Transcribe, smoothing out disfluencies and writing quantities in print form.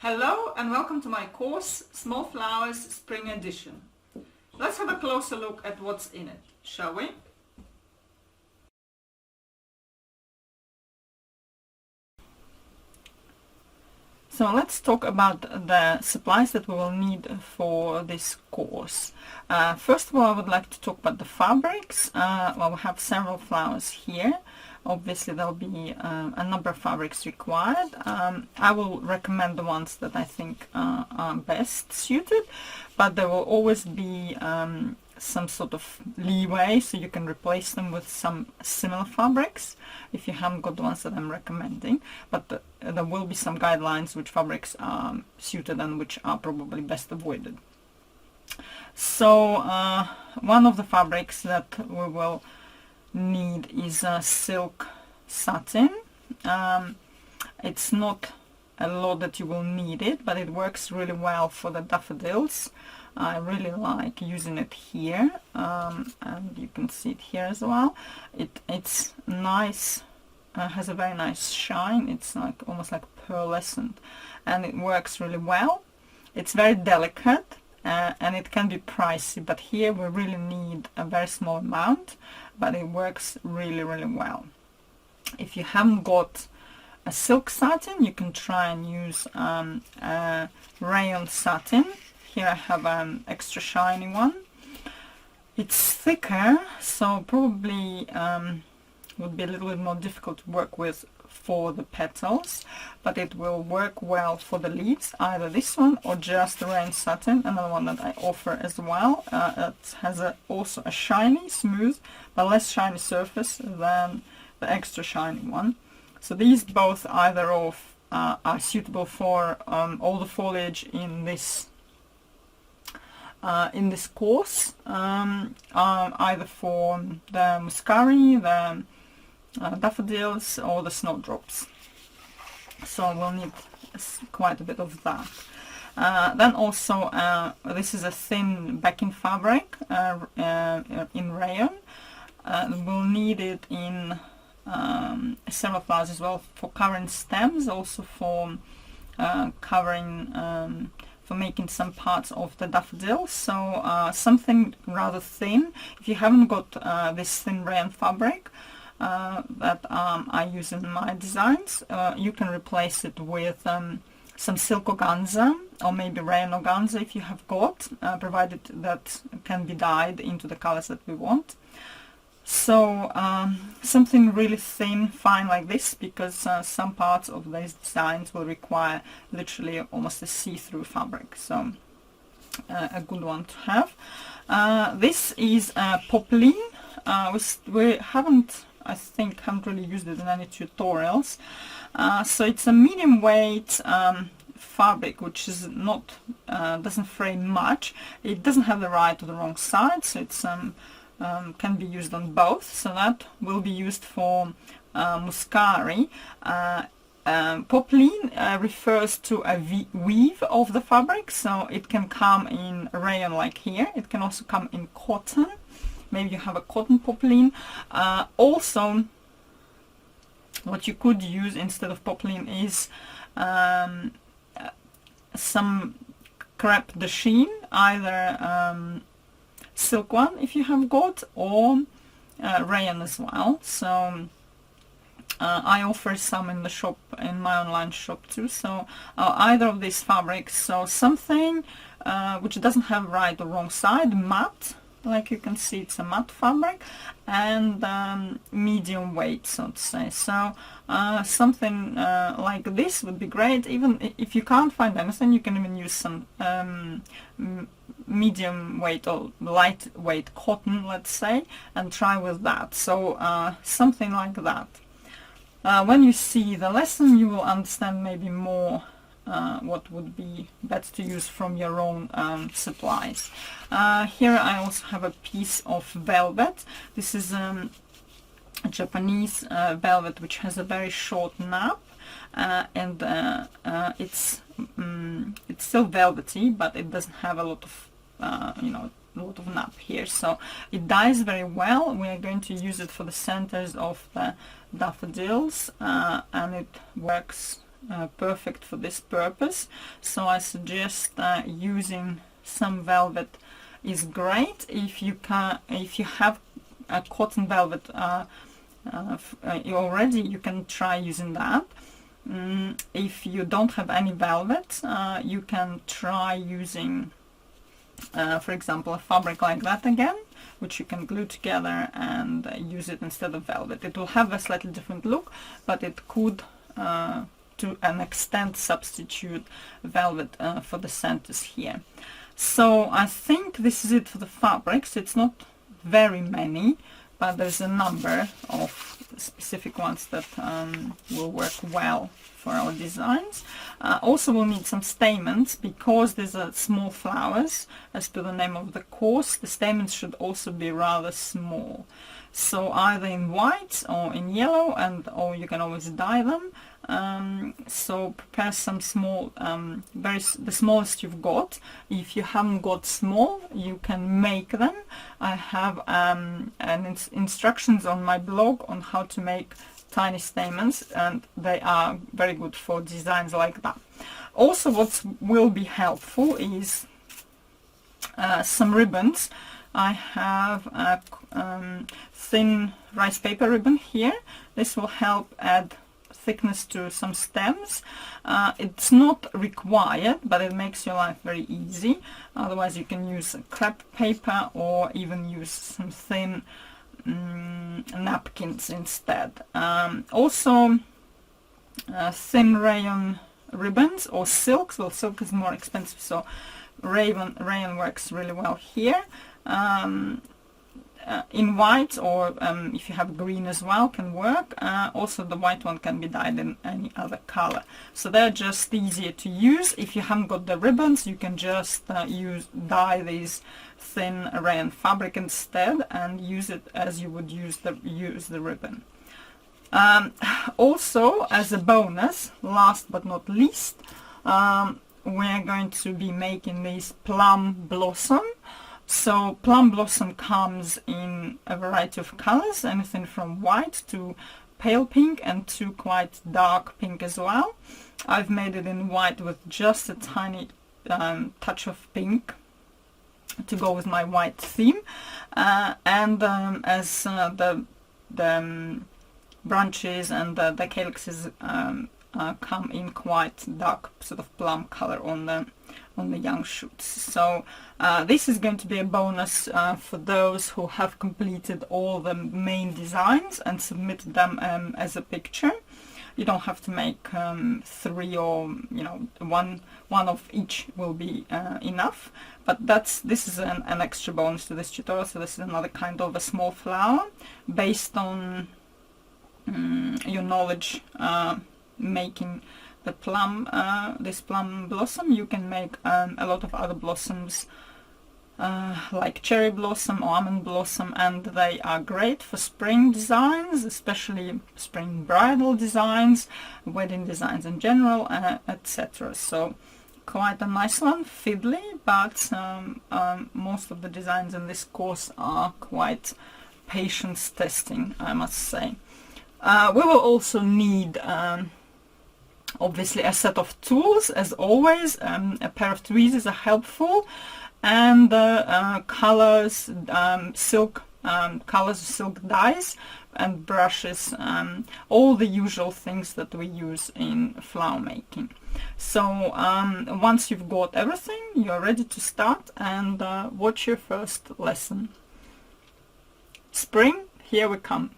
Hello and welcome to my course, Small Flowers Spring Edition. Let's have a closer look at what's in it, shall we? So let's talk about the supplies that we will need for this course. First of all, I would like to talk about the fabrics. Well, we have several flowers here. Obviously, there will be a number of fabrics required. I will recommend the ones that I think are best suited, but there will always be some sort of leeway, so you can replace them with some similar fabrics if you haven't got the ones that I'm recommending, but there will be some guidelines which fabrics are suited and which are probably best avoided. So one of the fabrics that we will need is silk satin. It's not a lot that you will need it, but it works really well for the daffodils. I really like using it here, and you can see it here as well. It's nice, has a very nice shine. It's like almost like pearlescent, and it works really well. It's very delicate, and it can be pricey, but here we really need a very small amount, but it works really well. If you haven't got a silk satin, you can try and use a rayon satin. Here I have an extra shiny one. It's thicker, so probably would be a little bit more difficult to work with for the petals, but it will work well for the leaves, either this one or just the rayon satin, another one that I offer as well. It has also a shiny, smooth, but less shiny surface than the extra shiny one. So these both either of are suitable for all the foliage in this course, either for the muscari, the daffodils, or the snowdrops. So we'll need quite a bit of that. Then also, this is a thin backing fabric in rayon. We'll need it in several flowers as well, for covering stems, also for covering for making some parts of the daffodils. So something rather thin. If you haven't got this thin rayon fabric that I use in my designs, you can replace it with some silk organza, or maybe rayon organza if you have got, provided that can be dyed into the colors that we want. So something really thin, fine like this, because some parts of these designs will require literally almost a see-through fabric, so a good one to have. This is poplin. We haven't, I think, haven't really used it in any tutorials. So it's a medium weight fabric, which is not doesn't fray much. It doesn't have the right or the wrong side, so it's can be used on both. So that will be used for muscari. Poplin refers to a weave of the fabric, so it can come in rayon like here. It can also come in cotton. Maybe you have a cotton poplin. Also, what you could use instead of poplin is some crepe de chine, either silk one if you have got, or rayon as well. So I offer some in the shop, in my online shop too. So either of these fabrics, so something which doesn't have right or wrong side, matte, like you can see, it's a matte fabric, and medium weight, so to say. So something like this would be great. Even if you can't find anything, you can even use some medium weight or lightweight cotton, let's say, and try with that. So something like that. When you see the lesson, you will understand maybe more what would be best to use from your own supplies. Here I also have a piece of velvet. This is a Japanese velvet which has a very short nap, and it's still velvety, but it doesn't have a lot of a lot of nap here, so it dyes very well. We are going to use it for the centers of the daffodils, and it works perfect for this purpose. So I suggest using some velvet is great. If you have a cotton velvet already, you can try using that. If you don't have any velvet, you can try using, for example, a fabric like that again, which you can glue together and use it instead of velvet. It will have a slightly different look, but it could to an extent substitute velvet for the centers here. So I think this is it for the fabrics. It's not very many, but there's a number of specific ones that will work well for our designs. Also we'll need some stamens, because these are small flowers as per the name of the course. The stamens should also be rather small, so either in white or in yellow, or you can always dye them. So prepare some small, the smallest you've got. If you haven't got small, you can make them. I have instructions on my blog on how to make tiny stamens, and they are very good for designs like that. Also, what will be helpful is some ribbons. I have a thin rice paper ribbon here. This will help add thickness to some stems. It's not required, but it makes your life very easy. Otherwise you can use crepe paper, or even use some thin napkins instead. Also thin rayon ribbons or silks. Well, silk is more expensive, so rayon works really well here. In white, or if you have green as well, can work. Also the white one can be dyed in any other color, so they're just easier to use. If you haven't got the ribbons, you can just dye these thin rayon fabric instead, and use it as you would use the ribbon. Also, as a bonus, last but not least, we're going to be making this Plum Blossom. So Plum Blossom comes in a variety of colors, anything from white to pale pink and to quite dark pink as well. I've made it in white with just a tiny touch of pink to go with my white theme, and as the branches and the calyxes come in quite dark sort of plum color on the young shoots. So this is going to be a bonus for those who have completed all the main designs and submitted them as a picture. You don't have to make 3, or one of each will be enough. But this is an extra bonus to this tutorial. So this is another kind of a small flower based on your knowledge making the plum, this plum blossom. You can make a lot of other blossoms like cherry blossom or almond blossom, and they are great for spring designs, especially spring bridal designs, wedding designs in general, etc. So quite a nice one, fiddly, but most of the designs in this course are quite patience testing, I must say. We will also need obviously a set of tools, as always. A pair of tweezers are helpful, and colors, silk dyes, and brushes, all the usual things that we use in flower making. So once you've got everything, you're ready to start and watch your first lesson. Spring, here we come.